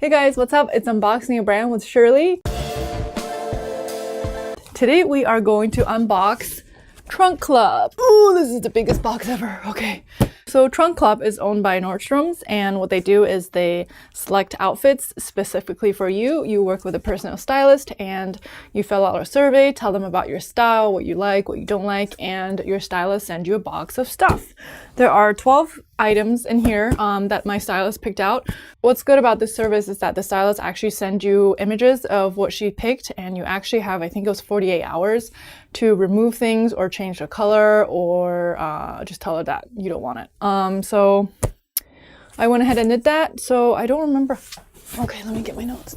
Hey guys, what's up? It's Unboxing a Brand with Shirley. Today we are going to unbox Trunk Club. Ooh, this is the biggest box ever. Okay. So Trunk Club is owned by Nordstrom's, and what they do is they select outfits specifically for you. You work with a personal stylist and you fill out a survey, tell them about your style, what you like, what you don't like, and your stylist sends you a box of stuff. There are 12 items in here that my stylist picked out. What's good about this service is that the stylist actually sends you images of what she picked, and you actually have, I think it was 48 hours to remove things or change the color or just tell her that you don't want it. So I went ahead and did that. So I don't remember. Okay, let me get my notes.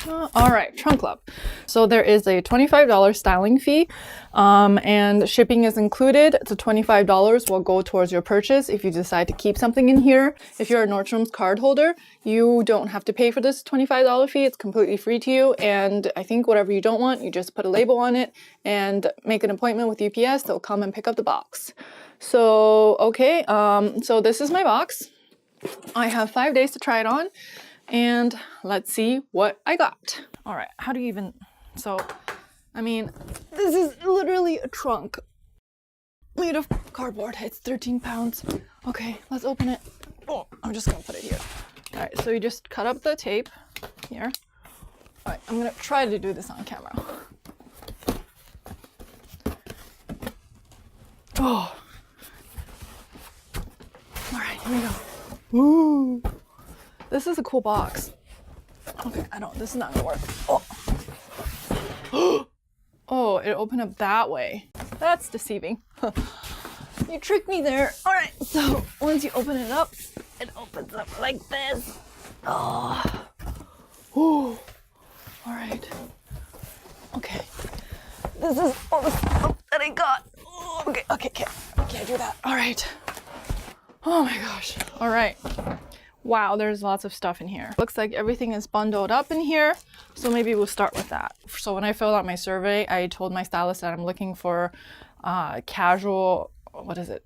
All right, Trunk Club. So there is a $25 styling fee and shipping is included. So $25 will go towards your purchase if you decide to keep something in here. If you're a Nordstrom's card holder, you don't have to pay for this $25 fee. It's completely free to you. And I think whatever you don't want, you just put a label on it and make an appointment with UPS. They'll come and pick up the box. So, okay, so this is my box. I have 5 days to try it on. And let's see what I got. All right, how do you even, so, I mean, this is literally a trunk made of cardboard. It's 13 pounds. Okay, let's open it. Oh, I'm just gonna put it here. All right, so you just cut up the tape here. All right, I'm gonna try to do this on camera. Oh. All right, here we go. Ooh. This is a cool box. Okay, this is not gonna work. Oh. Oh, it opened up that way. That's deceiving. You tricked me there. All right, so once you open it up, it opens up like this. Oh. Ooh. All right. Okay. This is all the stuff that I got. Okay, can't do that. All right. Oh my gosh. All right. Wow, there's lots of stuff in here. Looks like everything is bundled up in here. So maybe we'll start with that. So when I filled out my survey, I told my stylist that I'm looking for casual,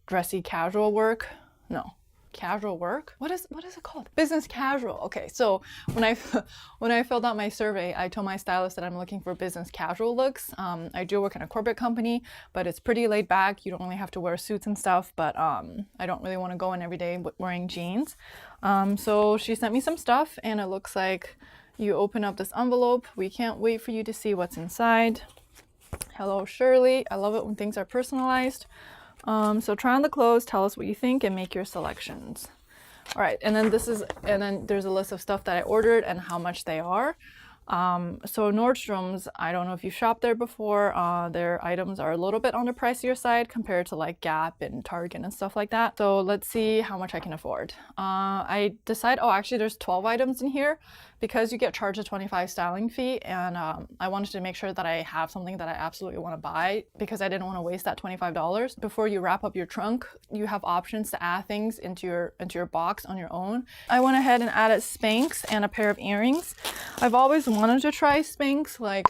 dressy casual work? No. Casual work? What is it called? Business casual. Okay, so when I filled out my survey, I told my stylist that I'm looking for business casual looks. I do work in a corporate company, but it's pretty laid back. You don't really have to wear suits and stuff, but I don't really want to go in every day wearing jeans. So she sent me some stuff, and it looks like you open up this envelope. We can't wait for you to see what's inside. Hello, Shirley. I love it when things are personalized. So try on the clothes, tell us what you think, and make your selections. All right, and then there's a list of stuff that I ordered and how much they are. So Nordstrom's, I don't know if you've shopped there before, their items are a little bit on the pricier side compared to like Gap and Target and stuff like that. So let's see how much I can afford. I decide, actually there's 12 items in here because you get charged a $25 styling fee, and I wanted to make sure that I have something that I absolutely want to buy because I didn't want to waste that $25. Before you wrap up your trunk, you have options to add things into your box on your own. I went ahead and added Spanx and a pair of earrings. I've always wanted to try Spanx, like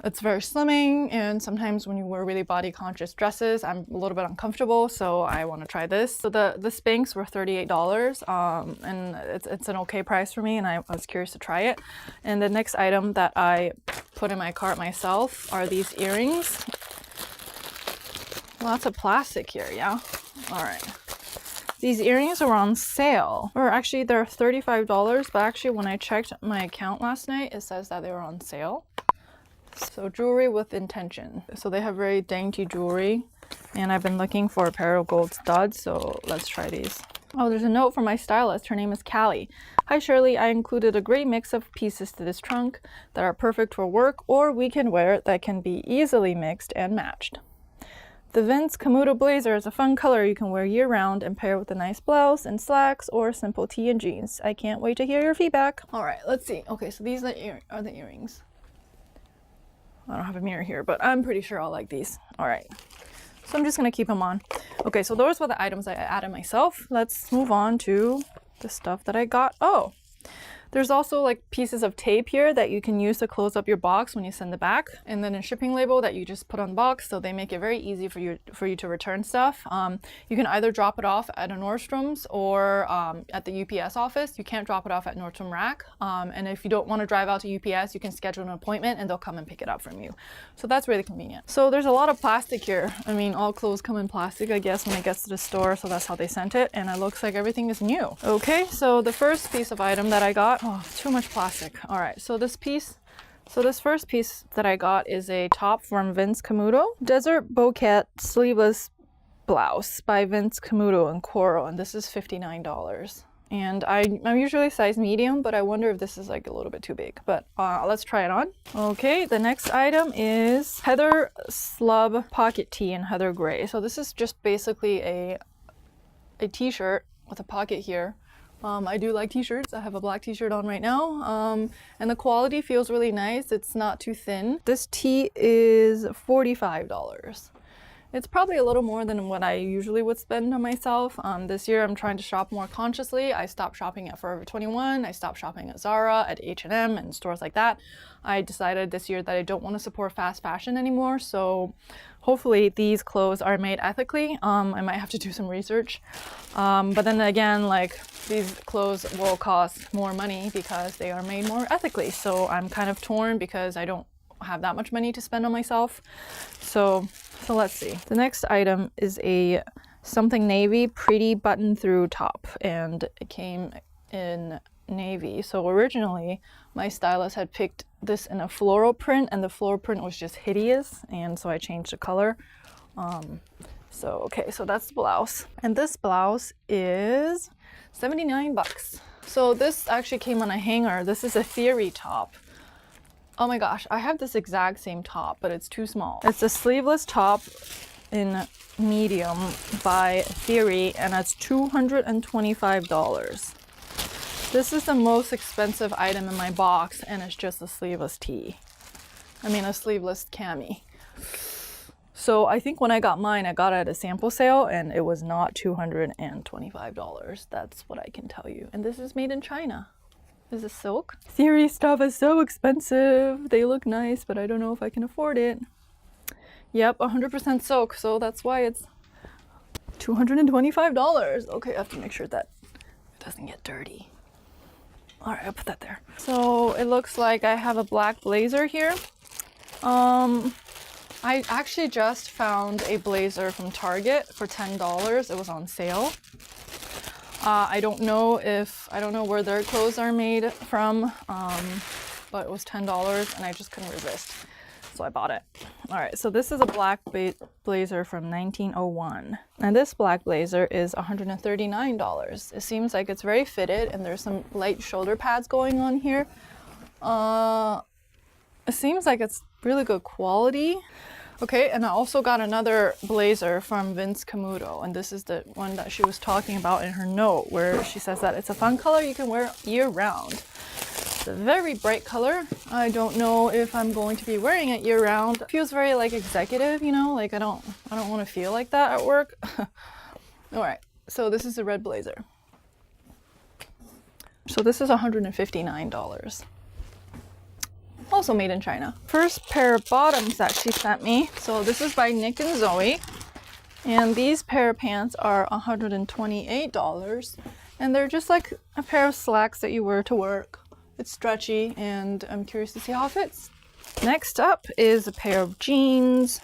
it's very slimming, and sometimes when you wear really body conscious dresses, I'm a little bit uncomfortable, so I want to try this. So the Spanx were $38, and it's an okay price for me, and I was curious to try it. And the next item that I put in my cart myself are these earrings. Lots of plastic here, yeah? All right. These earrings are on sale, or actually they're $35, but actually when I checked my account last night, it says that they were on sale. So jewelry with intention. So they have very dainty jewelry, and I've been looking for a pair of gold studs, so let's try these. Oh, there's a note from my stylist. Her name is Callie. Hi Shirley, I included a great mix of pieces to this trunk that are perfect for work or weekend wear that can be easily mixed and matched. The Vince Camuto blazer is a fun color you can wear year-round and pair with a nice blouse and slacks or simple tee and jeans. I can't wait to hear your feedback. All right, let's see. Okay, so these are the earrings. I don't have a mirror here, but I'm pretty sure I'll like these. All right, so I'm just gonna keep them on. Okay, so those were the items I added myself. Let's move on to the stuff that I got. Oh, There's also like pieces of tape here that you can use to close up your box when you send it back, and then a shipping label that you just put on the box, so they make it very easy for you to return stuff. You can either drop it off at a Nordstrom's or at the UPS office. You can't drop it off at Nordstrom Rack, and if you don't want to drive out to UPS, you can schedule an appointment and they'll come and pick it up from you. So that's really convenient. So there's a lot of plastic here. I mean, all clothes come in plastic, I guess, when it gets to the store, so that's how they sent it, and it looks like everything is new. Okay, so the first piece of item that I got, oh, too much plastic. All right, so this first piece that I got is a top from Vince Camuto. Desert Bouquet sleeveless blouse by Vince Camuto in coral, and this is $59. And I'm usually size medium, but I wonder if this is like a little bit too big, but let's try it on. Okay, the next item is Heather Slub pocket tee in Heather Gray. So this is just basically a t-shirt with a pocket here. I do like t-shirts. I have a black t-shirt on right now, and the quality feels really nice. It's not too thin. This tee is $45. It's probably a little more than what I usually would spend on myself. This year I'm trying to shop more consciously. I stopped shopping at Forever 21. I stopped shopping at Zara, at H&M, and stores like that. I decided this year that I don't want to support fast fashion anymore, so hopefully these clothes are made ethically. I might have to do some research. But then again, like, these clothes will cost more money because they are made more ethically. So I'm kind of torn because I don't have that much money to spend on myself. So let's see. The next item is a something navy pretty button through top, and it came in navy. So originally my stylist had picked this in a floral print, and the floral print was just hideous, and so I changed the color. Okay, so that's the blouse, and this blouse is $79. So this actually came on a hanger. This is a Theory top. Oh my gosh, I have this exact same top, but it's too small. It's a sleeveless top in medium by Theory, and it's $225. This is the most expensive item in my box, and it's just a sleeveless tee. I mean, a sleeveless cami. So I think when I got mine, I got it at a sample sale, and it was not $225. That's what I can tell you. And this is made in China. Is this silk? Theory stuff is so expensive. They look nice, but I don't know if I can afford it. Yep, 100% silk, so that's why it's $225. Okay, I have to make sure that it doesn't get dirty. All right, I'll put that there. So it looks like I have a black blazer here. I actually just found a blazer from Target for $10. It was on sale. I don't know where their clothes are made from, but it was $10 and I just couldn't resist. So I bought it. All right, so this is a black blazer from 1901. And this black blazer is $139. It seems like it's very fitted, and there's some light shoulder pads going on here. It seems like it's really good quality. Okay, and I also got another blazer from Vince Camuto, and this is the one that she was talking about in her note, where she says that it's a fun color you can wear year round. It's a very bright color. I don't know if I'm going to be wearing it year round. It feels very like executive, you know, like I don't want to feel like that at work. All right, so this is a red blazer. So this is $159. Also made in China. First pair of bottoms that she sent me. So this is by Nick and Zoe. And these pair of pants are $128. And they're just like a pair of slacks that you wear to work. It's stretchy, and I'm curious to see how it fits. Next up is a pair of jeans,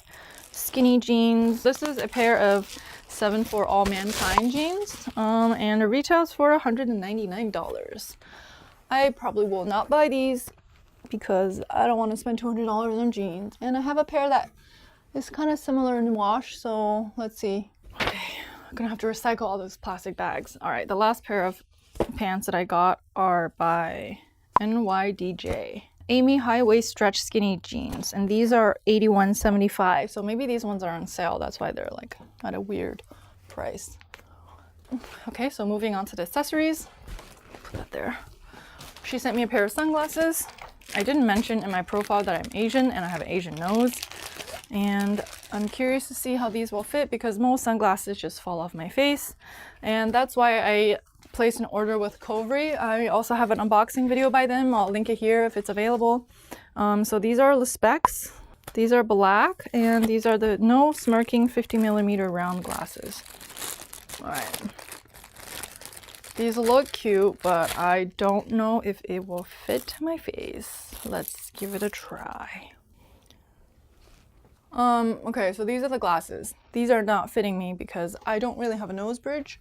skinny jeans. This is a pair of 7 for All Mankind jeans, and it retails for $199. I probably will not buy these because I don't want to spend $200 on jeans. And I have a pair that is kind of similar in wash, so let's see. Okay, I'm gonna have to recycle all those plastic bags. All right, the last pair of pants that I got are by NYDJ. Amy high waist stretch skinny jeans, and these are $81.75. So maybe these ones are on sale. That's why they're like at a weird price. Okay, so moving on to the accessories. Put that there. She sent me a pair of sunglasses. I didn't mention in my profile that I'm Asian and I have an Asian nose. And I'm curious to see how these will fit because most sunglasses just fall off my face. And that's why I placed an order with Covry. I also have an unboxing video by them. I'll link it here if it's available. So these are the specs. These are black, and these are the no smirking 50mm round glasses. All right. These look cute, but I don't know if it will fit my face. Let's give it a try. Okay, so these are the glasses. These are not fitting me because I don't really have a nose bridge,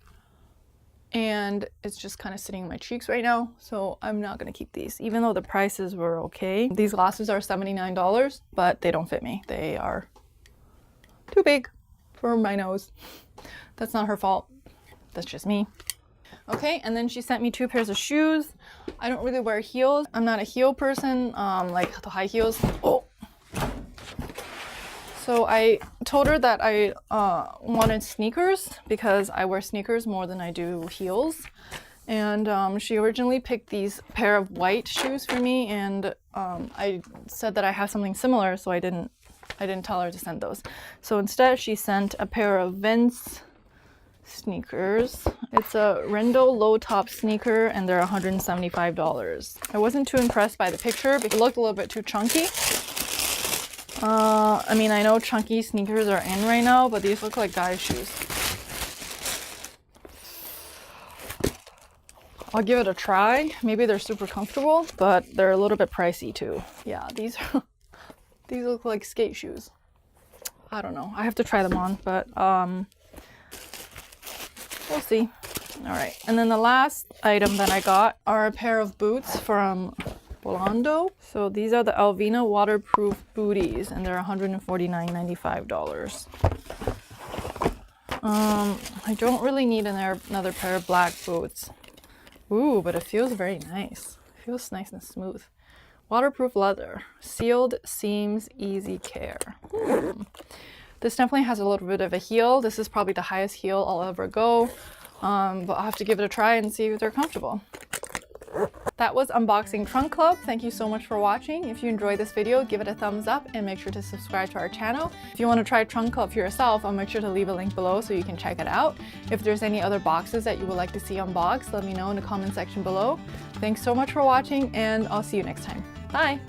and it's just kind of sitting in my cheeks right now, so I'm not gonna keep these, even though the prices were okay. These glasses are $79, but they don't fit me. They are too big for my nose. That's not her fault. That's just me. Okay, and then she sent me 2 pairs of shoes. I don't really wear heels. I'm not a heel person, like the high heels. Oh! So I told her that I wanted sneakers because I wear sneakers more than I do heels. And she originally picked these pair of white shoes for me, and I said that I have something similar, so I didn't tell her to send those. So instead she sent a pair of Vince sneakers. It's a Rendo low top sneaker, and they're $175. I wasn't too impressed by the picture because it looked a little bit too chunky. I mean, I know chunky sneakers are in right now, but these look like guys' shoes. I'll give it a try. Maybe they're super comfortable, but they're a little bit pricey too. Yeah, these look like skate shoes. I don't know. I have to try them on, but we'll see. All right, and then the last item that I got are a pair of boots from Bolando. So these are the Alvina waterproof booties, and they're $149.95. I don't really need another pair of black boots. Ooh, but it feels very nice. It feels nice and smooth. Waterproof leather, sealed seams, easy care. This definitely has a little bit of a heel. This is probably the highest heel I'll ever go, but I'll have to give it a try and see if they're comfortable. That was Unboxing Trunk Club. Thank you so much for watching. If you enjoyed this video, give it a thumbs up and make sure to subscribe to our channel. If you want to try Trunk Club for yourself, I'll make sure to leave a link below so you can check it out. If there's any other boxes that you would like to see unboxed, let me know in the comment section below. Thanks so much for watching, and I'll see you next time. Bye!